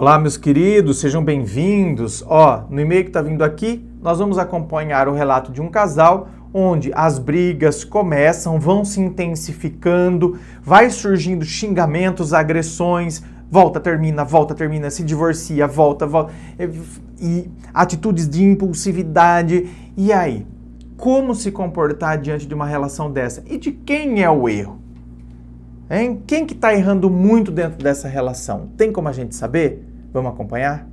Olá, meus queridos, sejam bem-vindos. No e-mail que está vindo aqui, nós vamos acompanhar o relato de um casal onde as brigas começam, vão se intensificando, vai surgindo xingamentos, agressões, volta, termina, se divorcia, volta, e atitudes de impulsividade. E aí, como se comportar diante de uma relação dessa? E de quem é o erro? Hein? Quem que está errando muito dentro dessa relação? Tem como a gente saber? Vamos acompanhar?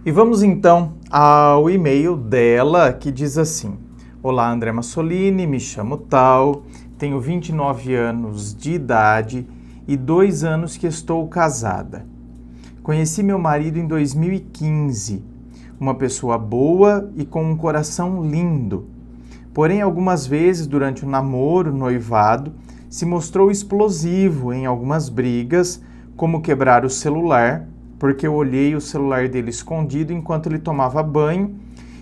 E vamos então ao e-mail dela que diz assim: Olá, André Massolini, me chamo tal, tenho 29 anos de idade e 2 anos que estou casada. Conheci meu marido em 2015, uma pessoa boa e com um coração lindo. Porém, algumas vezes durante o namoro, noivado, se mostrou explosivo em algumas brigas, como quebrar o celular, porque eu olhei o celular dele escondido enquanto ele tomava banho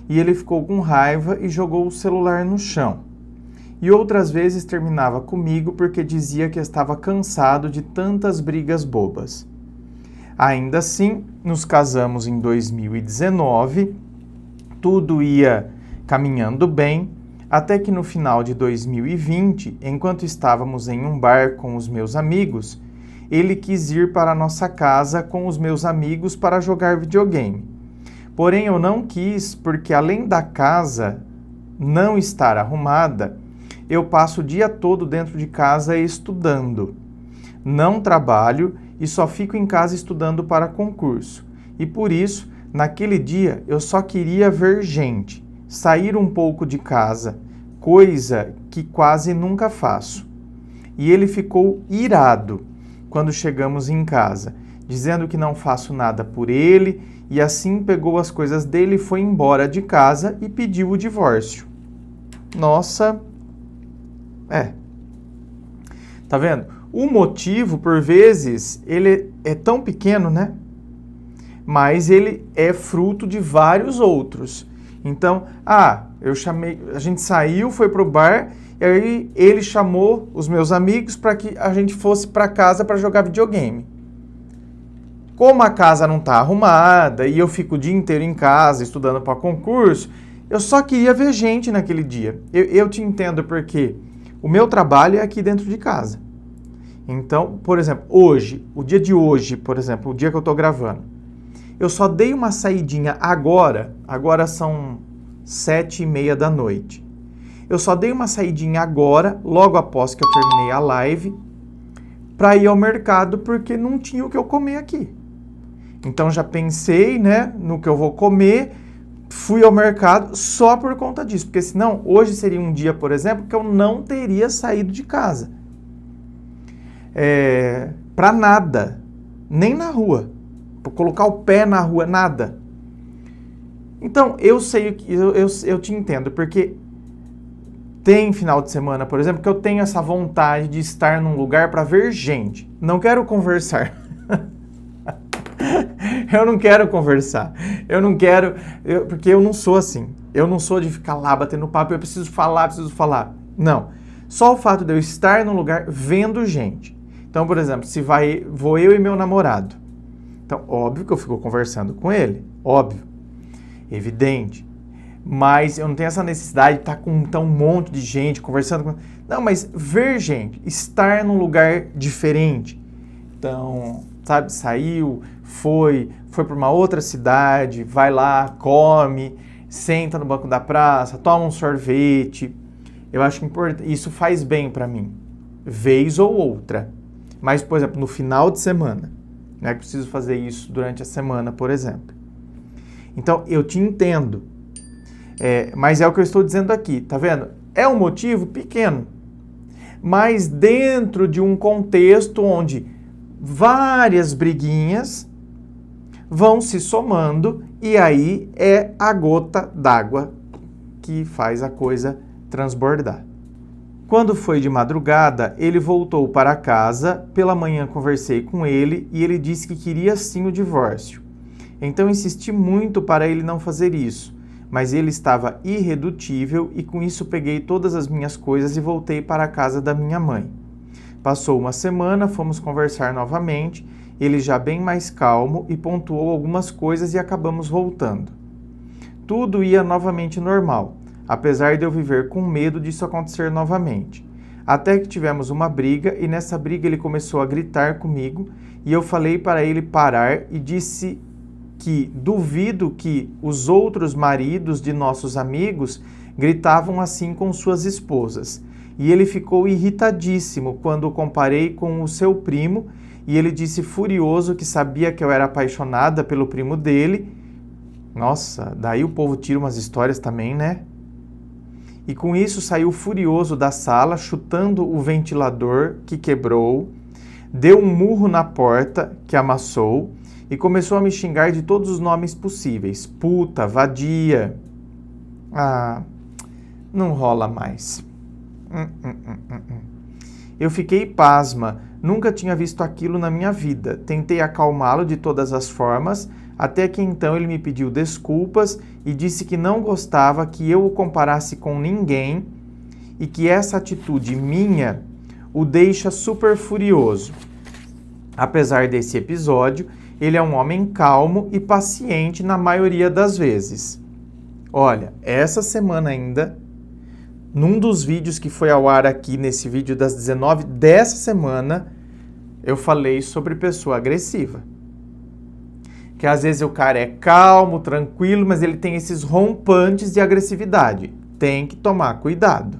e ele ficou com raiva e jogou o celular no chão. E outras vezes terminava comigo porque dizia que estava cansado de tantas brigas bobas. Ainda assim, nos casamos em 2019, tudo ia caminhando bem, até que no final de 2020, enquanto estávamos em um bar com os meus amigos, ele quis ir para a nossa casa com os meus amigos para jogar videogame. Porém, eu não quis porque, além da casa não estar arrumada, eu passo o dia todo dentro de casa estudando. Não trabalho e só fico em casa estudando para concurso. E por isso, naquele dia, eu só queria ver gente, sair um pouco de casa, coisa que quase nunca faço. E ele ficou irado quando chegamos em casa, dizendo que não faço nada por ele, e assim pegou as coisas dele, foi embora de casa e pediu o divórcio. Nossa, tá vendo? O motivo, por vezes, ele é tão pequeno, né? Mas ele é fruto de vários outros. Então, a gente saiu, foi pro bar, e aí ele chamou os meus amigos para que a gente fosse para casa para jogar videogame. Como a casa não tá arrumada e eu fico o dia inteiro em casa estudando para concurso, eu só queria ver gente naquele dia. Eu te entendo porque o meu trabalho é aqui dentro de casa. Então, por exemplo, o dia de hoje, por exemplo, o dia que eu tô gravando, eu só dei uma saidinha agora são 7:30 da noite. Eu só dei uma saidinha agora, logo após que eu terminei a live, para ir ao mercado, porque não tinha o que eu comer aqui. Então já pensei, né, no que eu vou comer, fui ao mercado só por conta disso, porque senão hoje seria um dia, por exemplo, que eu não teria saído de casa. Para nada, nem na rua. Para colocar o pé na rua, nada. Então, eu sei que eu te entendo, porque tem final de semana, por exemplo, que eu tenho essa vontade de estar num lugar para ver gente. Não quero conversar. Eu não quero conversar. Porque eu não sou assim. Eu não sou de ficar lá batendo papo, eu preciso falar. Não. Só o fato de eu estar num lugar vendo gente. Então, por exemplo, vou eu e meu namorado. Então, óbvio que eu fico conversando com ele, óbvio, evidente, mas eu não tenho essa necessidade de estar com um monte de gente conversando com... Não, mas ver gente, estar num lugar diferente. Então, sabe, saiu, foi para uma outra cidade, vai lá, come, senta no banco da praça, toma um sorvete. Eu acho importante, isso faz bem para mim, vez ou outra. Mas, por exemplo, no final de semana, não é que preciso fazer isso durante a semana, por exemplo. Então, eu te entendo. Mas é o que eu estou dizendo aqui, tá vendo? É um motivo pequeno, mas dentro de um contexto onde várias briguinhas vão se somando e aí é a gota d'água que faz a coisa transbordar. Quando foi de madrugada, ele voltou para casa, pela manhã conversei com ele e ele disse que queria sim o divórcio. Então insisti muito para ele não fazer isso, mas ele estava irredutível e com isso peguei todas as minhas coisas e voltei para a casa da minha mãe. Passou uma semana, fomos conversar novamente, ele já bem mais calmo e pontuou algumas coisas e acabamos voltando. Tudo ia novamente normal, apesar de eu viver com medo disso acontecer novamente. Até que tivemos uma briga e nessa briga ele começou a gritar comigo e eu falei para ele parar e disse que duvido que os outros maridos de nossos amigos gritavam assim com suas esposas. E ele ficou irritadíssimo quando o comparei com o seu primo e ele disse furioso que sabia que eu era apaixonada pelo primo dele. Nossa, daí o povo tira umas histórias também, né? E com isso saiu furioso da sala, chutando o ventilador que quebrou, deu um murro na porta que amassou e começou a me xingar de todos os nomes possíveis. Puta, vadia. Ah, não rola mais. Eu fiquei pasma, nunca tinha visto aquilo na minha vida. Tentei acalmá-lo de todas as formas, até que então ele me pediu desculpas e disse que não gostava que eu o comparasse com ninguém e que essa atitude minha o deixa super furioso. Apesar desse episódio, ele é um homem calmo e paciente na maioria das vezes. Olha, essa semana ainda, num dos vídeos que foi ao ar aqui, nesse vídeo das 19 dessa semana, eu falei sobre pessoa agressiva. Que às vezes o cara é calmo, tranquilo, mas ele tem esses rompantes de agressividade. Tem que tomar cuidado.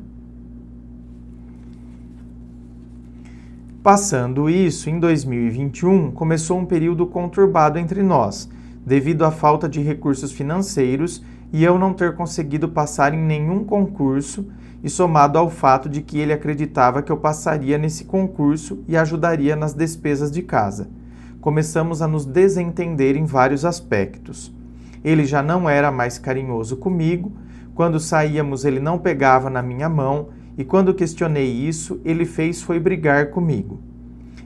Passando isso, em 2021, começou um período conturbado entre nós, devido à falta de recursos financeiros e eu não ter conseguido passar em nenhum concurso, e somado ao fato de que ele acreditava que eu passaria nesse concurso e ajudaria nas despesas de casa. Começamos a nos desentender em vários aspectos. Ele já não era mais carinhoso comigo, quando saíamos ele não pegava na minha mão, e quando questionei isso, ele fez foi brigar comigo.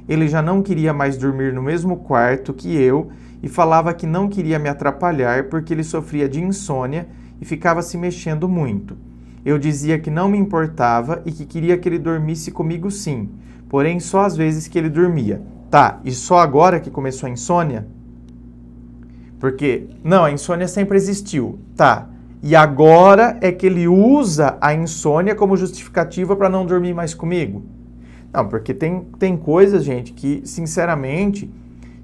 Ele já não queria mais dormir no mesmo quarto que eu e falava que não queria me atrapalhar porque ele sofria de insônia e ficava se mexendo muito. Eu dizia que não me importava e que queria que ele dormisse comigo sim, porém só às vezes que ele dormia. Tá, e só agora que começou a insônia? Porque, não, a insônia sempre existiu. Tá, e agora é que ele usa a insônia como justificativa para não dormir mais comigo? Não, porque tem coisas, gente, que, sinceramente,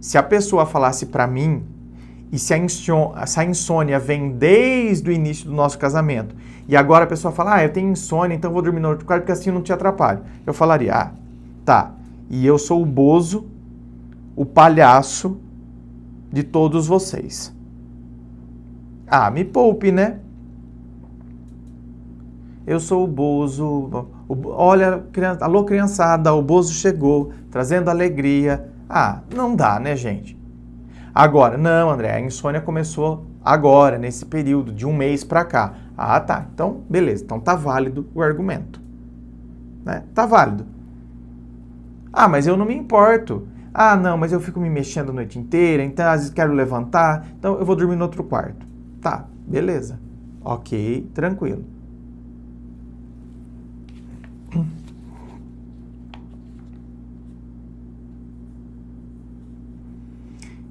se a pessoa falasse para mim, e se a insônia vem desde o início do nosso casamento, e agora a pessoa fala, eu tenho insônia, então vou dormir no outro quarto, porque assim eu não te atrapalho. Eu falaria, tá, e eu sou o bozo, o palhaço de todos vocês. Me poupe, né? Eu sou o bozo. Olha, alô criançada, o bozo chegou, trazendo alegria. Não dá, né, gente? Agora, não, André, a insônia começou agora, nesse período, de um mês pra cá. Tá, então, beleza, então tá válido o argumento. Né? Tá válido. Mas eu não me importo. Não, mas eu fico me mexendo a noite inteira, então às vezes quero levantar, então eu vou dormir no outro quarto. Tá, beleza. Ok, tranquilo.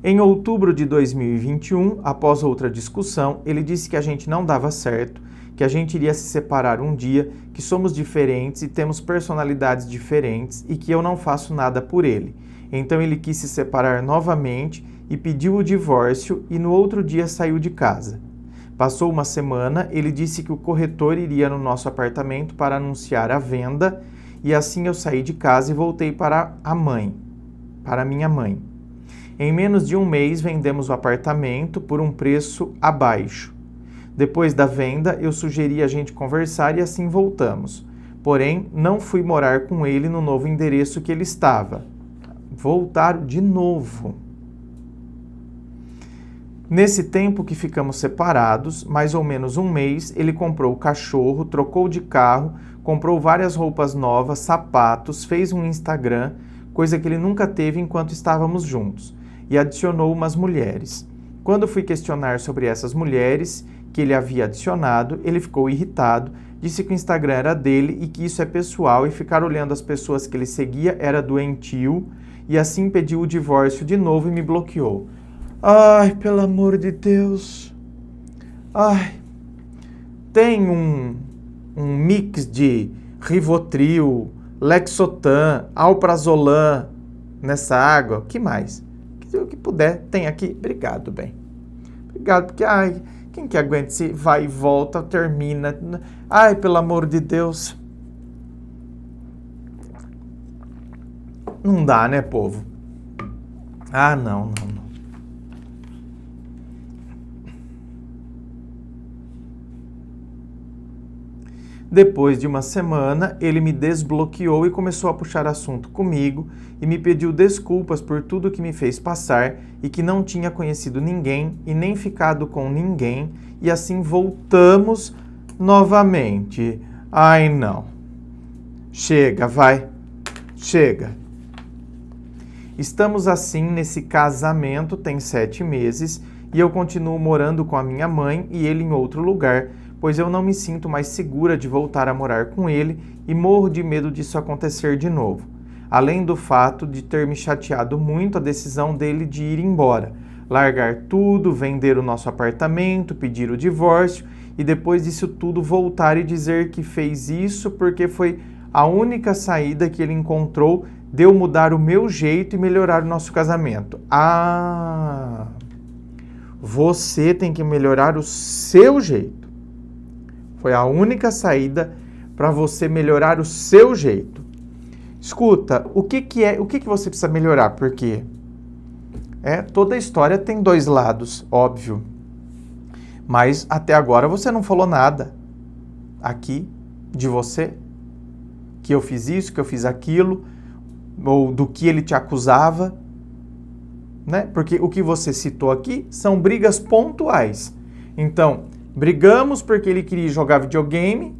Em outubro de 2021, após outra discussão, ele disse que a gente não dava certo, que a gente iria se separar um dia, que somos diferentes e temos personalidades diferentes e que eu não faço nada por ele. Então ele quis se separar novamente e pediu o divórcio e no outro dia saiu de casa. Passou uma semana, ele disse que o corretor iria no nosso apartamento para anunciar a venda e assim eu saí de casa e voltei para minha mãe. Em menos de um mês vendemos o apartamento por um preço abaixo. Depois da venda, eu sugeri a gente conversar e assim voltamos. Porém, não fui morar com ele no novo endereço que ele estava. Voltar de novo. Nesse tempo que ficamos separados, mais ou menos um mês, ele comprou o cachorro, trocou de carro, comprou várias roupas novas, sapatos, fez um Instagram, coisa que ele nunca teve enquanto estávamos juntos, e adicionou umas mulheres. Quando fui questionar sobre essas mulheres, que ele havia adicionado, ele ficou irritado, disse que o Instagram era dele e que isso é pessoal e ficar olhando as pessoas que ele seguia era doentio e assim pediu o divórcio de novo e me bloqueou. Ai, pelo amor de Deus. Ai, tem um mix de Rivotril, Lexotan, Alprazolam nessa água. O que mais? O que puder, tem aqui. Obrigado, bem. Obrigado, porque, ai, quem que aguenta se vai e volta, termina. Ai, pelo amor de Deus. Não dá, né, povo? Ah, não. Depois de uma semana, ele me desbloqueou e começou a puxar assunto comigo e me pediu desculpas por tudo que me fez passar e que não tinha conhecido ninguém e nem ficado com ninguém e assim voltamos novamente. Ai, não. Chega, vai. Chega. Estamos assim nesse casamento tem 7 meses e eu continuo morando com a minha mãe e ele em outro lugar, pois eu não me sinto mais segura de voltar a morar com ele e morro de medo disso acontecer de novo. Além do fato de ter me chateado muito a decisão dele de ir embora, largar tudo, vender o nosso apartamento, pedir o divórcio e depois disso tudo voltar e dizer que fez isso porque foi a única saída que ele encontrou de eu mudar o meu jeito e melhorar o nosso casamento. Ah, você tem que melhorar o seu jeito. Foi a única saída para você melhorar o seu jeito. Escuta, o que você precisa melhorar? Porque toda história tem 2 lados, óbvio. Mas até agora você não falou nada aqui de você, que eu fiz isso, que eu fiz aquilo, ou do que ele te acusava, né? Porque o que você citou aqui são brigas pontuais. Então, brigamos porque ele queria jogar videogame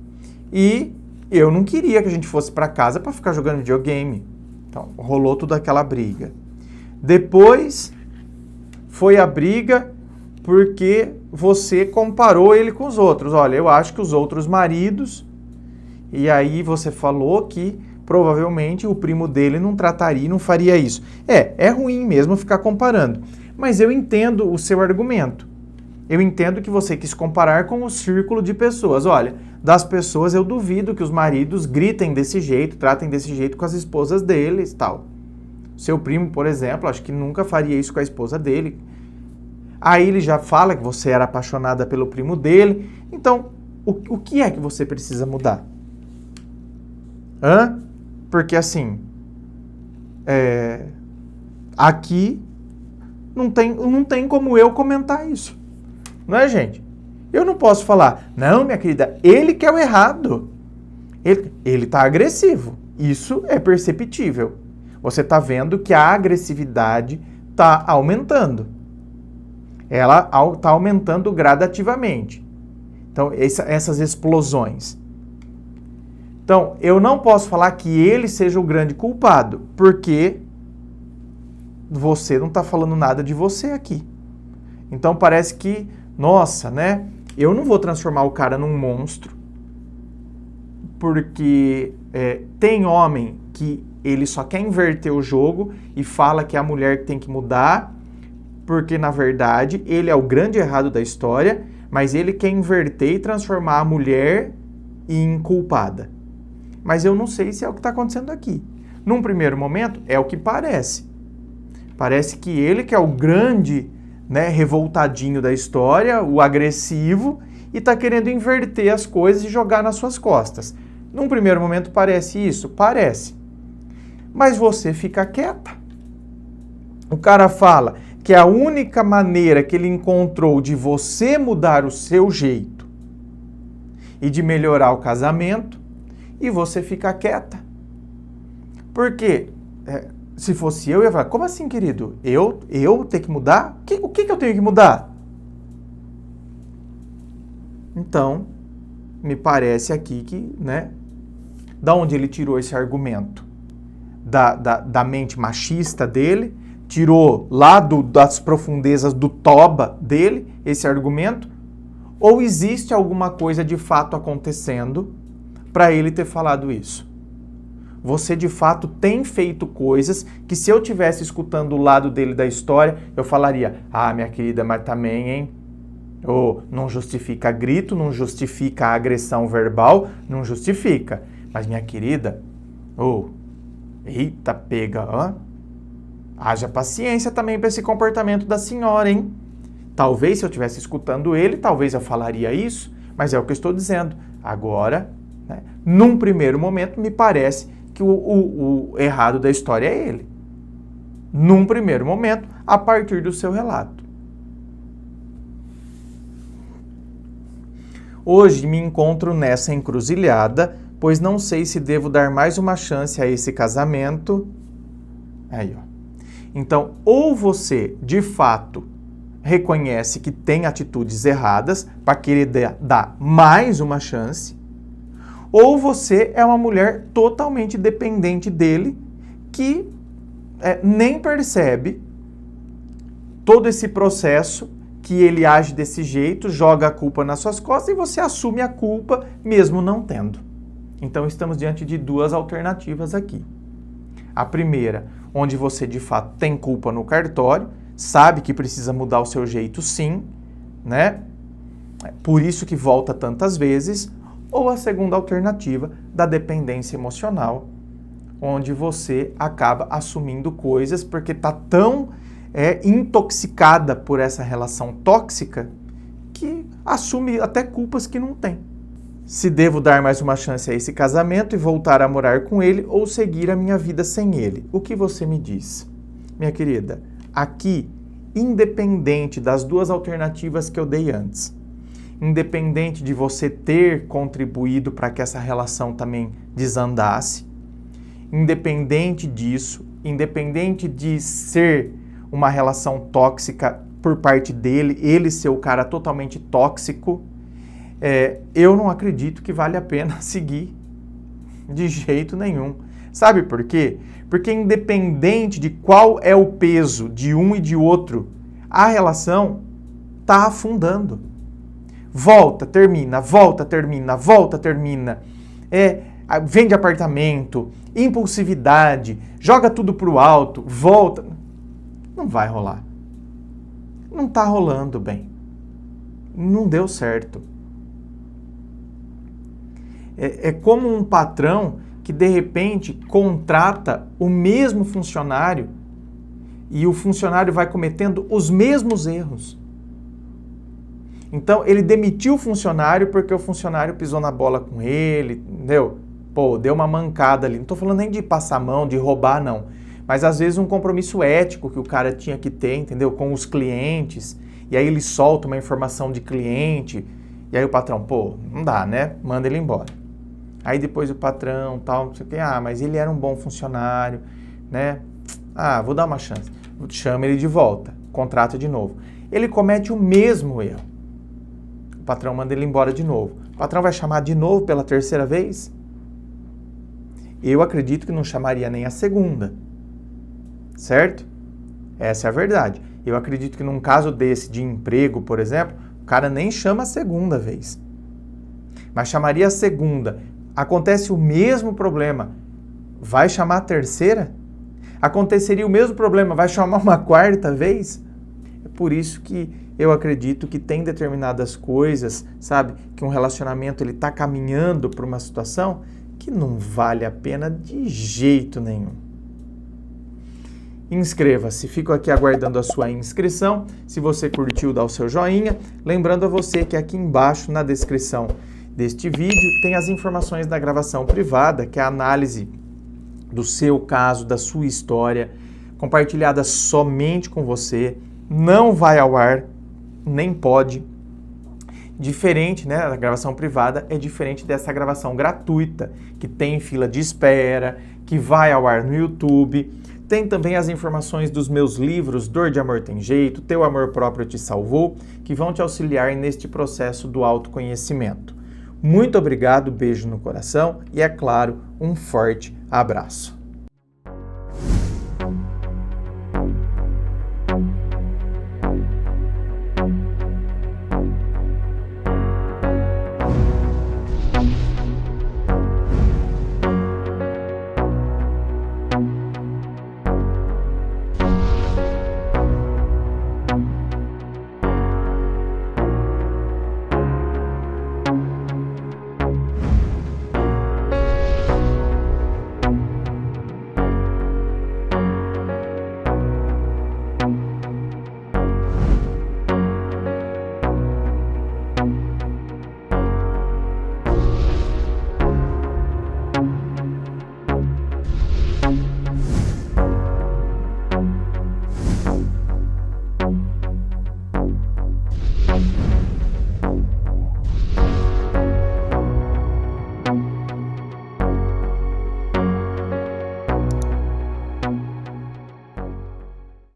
e eu não queria que a gente fosse para casa para ficar jogando videogame. Então, rolou toda aquela briga. Depois foi a briga porque você comparou ele com os outros. Olha, eu acho que os outros maridos... E aí você falou que provavelmente o primo dele não trataria, não faria isso. É ruim mesmo ficar comparando. Mas eu entendo o seu argumento. Eu entendo que você quis comparar com o círculo de pessoas. Olha, das pessoas eu duvido que os maridos gritem desse jeito, tratem desse jeito com as esposas deles e tal. Seu primo, por exemplo, acho que nunca faria isso com a esposa dele. Aí ele já fala que você era apaixonada pelo primo dele. Então, o que é que você precisa mudar? Porque assim, aqui não tem como eu comentar isso. Não é, gente? Eu não posso falar, não, minha querida, ele que é o errado. Ele tá agressivo. Isso é perceptível. Você tá vendo que a agressividade tá aumentando. Ela tá aumentando gradativamente. Então, essas explosões. Então, eu não posso falar que ele seja o grande culpado, porque você não está falando nada de você aqui. Então, parece que, nossa, né? Eu não vou transformar o cara num monstro, porque tem homem que ele só quer inverter o jogo e fala que é a mulher que tem que mudar, porque, na verdade, ele é o grande errado da história, mas ele quer inverter e transformar a mulher em culpada. Mas eu não sei se é o que está acontecendo aqui. Num primeiro momento, é o que parece. Parece que ele que é o grande, né, revoltadinho da história, o agressivo, e está querendo inverter as coisas e jogar nas suas costas. Num primeiro momento parece isso? Parece. Mas você fica quieta. O cara fala que a única maneira que ele encontrou de você mudar o seu jeito e de melhorar o casamento, e você fica quieta. Porque se fosse eu ia falar, como assim, querido? Eu ter que mudar? O que eu tenho que mudar? Então, me parece aqui que, né? Da onde ele tirou esse argumento? Da mente machista dele? Tirou lá das profundezas do toba dele, esse argumento? Ou existe alguma coisa de fato acontecendo para ele ter falado isso? Você de fato tem feito coisas que, se eu estivesse escutando o lado dele da história, eu falaria: ah, minha querida, mas também, hein? Ou não justifica grito, não justifica agressão verbal, não justifica. Mas minha querida, eita pega, haja paciência também para esse comportamento da senhora, hein? Talvez se eu estivesse escutando ele, talvez eu falaria isso, mas é o que eu estou dizendo. Agora, né, num primeiro momento, me parece que o errado da história é ele. Num primeiro momento, a partir do seu relato. Hoje me encontro nessa encruzilhada, pois não sei se devo dar mais uma chance a esse casamento. Aí, ó. Então, ou você, de fato, reconhece que tem atitudes erradas para querer dar mais uma chance, ou você é uma mulher totalmente dependente dele, que nem percebe todo esse processo, que ele age desse jeito, joga a culpa nas suas costas e você assume a culpa mesmo não tendo. Então estamos diante de duas alternativas aqui. A primeira, onde você de fato tem culpa no cartório, sabe que precisa mudar o seu jeito sim, né? Por isso que volta tantas vezes. Ou a segunda alternativa, da dependência emocional, onde você acaba assumindo coisas porque está tão intoxicada por essa relação tóxica que assume até culpas que não tem. Se devo dar mais uma chance a esse casamento e voltar a morar com ele ou seguir a minha vida sem ele? O que você me diz? Minha querida, aqui, independente das duas alternativas que eu dei antes, independente de você ter contribuído para que essa relação também desandasse, independente disso, independente de ser uma relação tóxica por parte dele, ele ser o cara totalmente tóxico, eu não acredito que vale a pena seguir de jeito nenhum. Sabe por quê? Porque independente de qual é o peso de um e de outro, a relação está afundando. Volta, termina, volta, termina, volta, termina. Vende apartamento, impulsividade, joga tudo pro alto, volta. Não vai rolar. Não tá rolando bem. Não deu certo. É como um patrão que de repente contrata o mesmo funcionário e o funcionário vai cometendo os mesmos erros. Então, ele demitiu o funcionário porque o funcionário pisou na bola com ele, entendeu? Deu uma mancada ali. Não estou falando nem de passar a mão, de roubar, não. Mas, às vezes, um compromisso ético que o cara tinha que ter, entendeu? Com os clientes. E aí ele solta uma informação de cliente. E aí o patrão, não dá, né? Manda ele embora. Aí depois o patrão, tal, não sei o quê. Mas ele era um bom funcionário, né? Vou dar uma chance. Chama ele de volta. Contrata de novo. Ele comete o mesmo erro. O patrão manda ele embora de novo. O patrão vai chamar de novo pela terceira vez? Eu acredito que não chamaria nem a segunda. Certo? Essa é a verdade. Eu acredito que num caso desse de emprego, por exemplo, o cara nem chama a segunda vez. Mas chamaria a segunda. Acontece o mesmo problema. Vai chamar a terceira? Aconteceria o mesmo problema. Vai chamar uma quarta vez? É por isso que eu acredito que tem determinadas coisas, sabe? Que um relacionamento ele está caminhando para uma situação que não vale a pena de jeito nenhum. Inscreva-se, fico aqui aguardando a sua inscrição. Se você curtiu, dá o seu joinha. Lembrando a você que aqui embaixo na descrição deste vídeo tem as informações da gravação privada, que é a análise do seu caso, da sua história, compartilhada somente com você, não vai ao ar, nem pode. Diferente, né? A gravação privada é diferente dessa gravação gratuita, que tem fila de espera, que vai ao ar no YouTube. Tem também as informações dos meus livros Dor de Amor Tem Jeito, Teu Amor Próprio Te Salvou, que vão te auxiliar neste processo do autoconhecimento. Muito obrigado, beijo no coração e, é claro, um forte abraço.